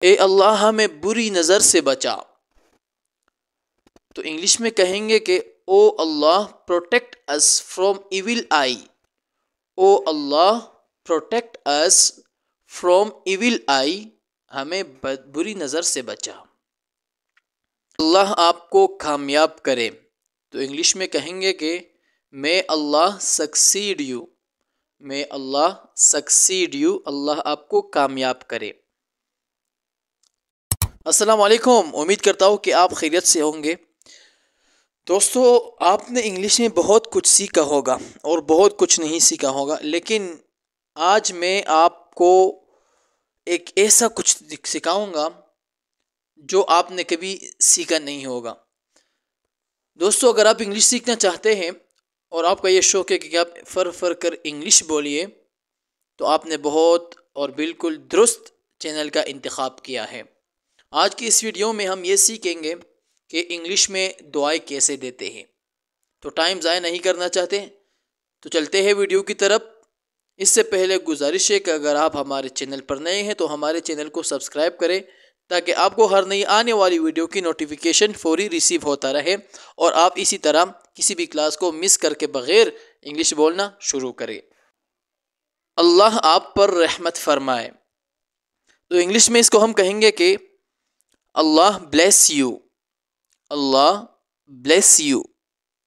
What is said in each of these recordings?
اے اللہ ہمیں بری نظر سے بچا. تو انگلش میں کہیں گے کہ او Allah protect us from evil eye. O Allah protect us from evil eye. ہمیں بری نظر سے بچا. اللہ آپ کو کامیاب کرے. تو انگلش میں کہیں گے کہ may Allah succeed you. may Allah succeed you. Allah آپ کو کامیاب کرے. السلام علیکم. امید کرتا ہوں کہ آپ خیریت سے ہوں گے. دوستو آپ نے انگلش میں بہت کچھ سیکھا ہوگا اور بہت کچھ نہیں سیکھا ہوگا، لیکن آج میں آپ کو ایک ایسا کچھ سکھاؤں گا جو آپ نے کبھی سیکھا نہیں ہوگا. دوستو اگر آپ انگلش سیکھنا چاہتے ہیں اور آپ کا یہ شوق ہے کہ آپ فر کر انگلش بولیے، تو آپ نے بہت اور بالکل درست چینل کا انتخاب کیا ہے. آج کی اس ویڈیو میں ہم یہ سیکھیں گے کہ انگلش میں دعائیں کیسے دیتے ہیں. تو ٹائم ضائع نہیں کرنا چاہتے تو چلتے ہیں ویڈیو کی طرف. اس سے پہلے گزارش ہے کہ اگر آپ ہمارے چینل پر نئے ہیں تو ہمارے چینل کو سبسکرائب کریں تاکہ آپ کو ہر نئی آنے والی ویڈیو کی نوٹیفیکیشن فوری ریسیو ہوتا رہے اور آپ اسی طرح کسی بھی کلاس کو مس کر کے بغیر انگلش بولنا شروع کریں. اللہ آپ پر رحمت فرمائے. تو انگلش میں اس کو ہم کہیں گے کہ Allah bless you. Allah bless you.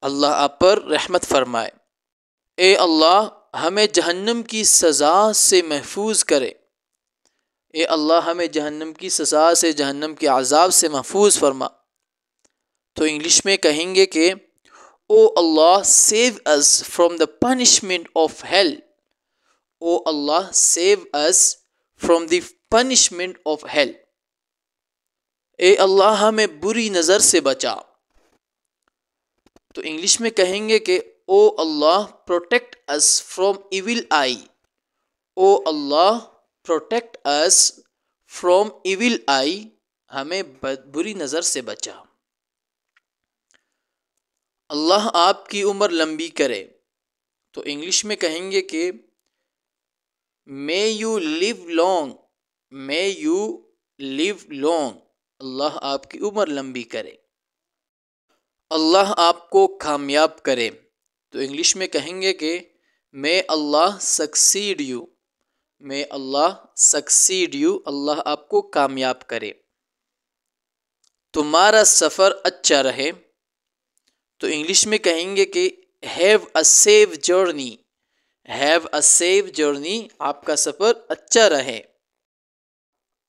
Allah آپ پر رحمت فرمائے. اے اللہ ہمیں جہنم کی سزا سے محفوظ کرے. اے اللہ ہمیں جہنم کی سزا سے، جہنم کے عذاب سے محفوظ فرما. تو انگلش میں کہیں گے کہ او Allah save us from the punishment of hell. Oh Allah save us from the punishment of hell. اے اللہ ہمیں بری نظر سے بچا. تو انگلش میں کہیں گے کہ او Allah protect us from evil eye. O Allah protect us from evil eye. ہمیں بری نظر سے بچا. اللہ آپ کی عمر لمبی کرے. تو انگلش میں کہیں گے کہ may you live long. may you live long. اللہ آپ کی عمر لمبی کرے. اللہ آپ کو کامیاب کرے. تو انگلش میں کہیں گے کہ may Allah succeed you. may Allah succeed you. Allah آپ کو کامیاب کرے. تمہارا سفر اچھا رہے. تو انگلش میں کہیں گے کہ have a safe journey. have a safe journey. آپ کا سفر اچھا رہے.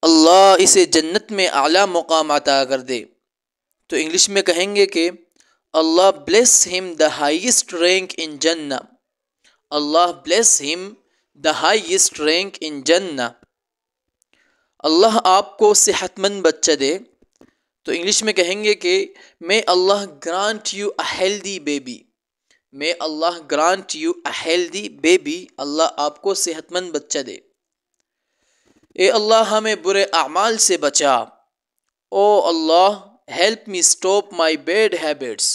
اللہ اسے جنت میں اعلیٰ مقام عطا کر دے. تو انگلش میں کہیں گے کہ اللہ bless him the highest rank in Jannah. Allah bless him the highest rank in Jannah. اللہ آپ کو صحت مند بچہ دے. تو انگلش میں کہیں گے کہ may Allah grant you a healthy baby. may Allah grant you a healthy baby. اللہ آپ کو صحت مند بچہ دے. اے اللہ ہمیں برے اعمال سے بچا. او اللہ help me stop my bad habits.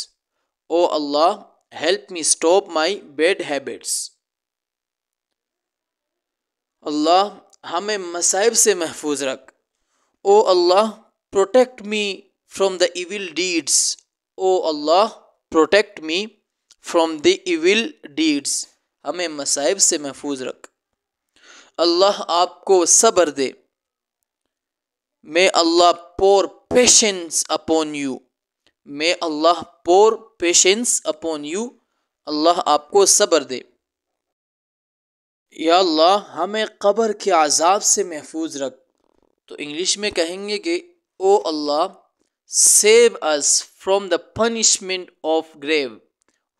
O Allah help me stop my bad habits. اللہ ہمیں مصائب سے محفوظ رکھ. او اللہ protect me from the evil deeds. O Allah protect me from the evil deeds. ہمیں مصائب سے محفوظ رکھ. اللہ آپ کو صبر دے. may Allah pour patience upon you. may Allah pour patience upon you. اللہ آپ کو صبر دے. یا اللہ ہمیں قبر کے عذاب سے محفوظ رکھ. تو انگلش میں کہیں گے کہ او اللہ save us from the punishment of grave.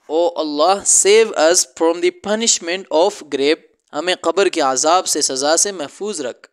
O Allah save us from the punishment of grave. ہمیں قبر کے عذاب سے، سزا سے محفوظ رکھ.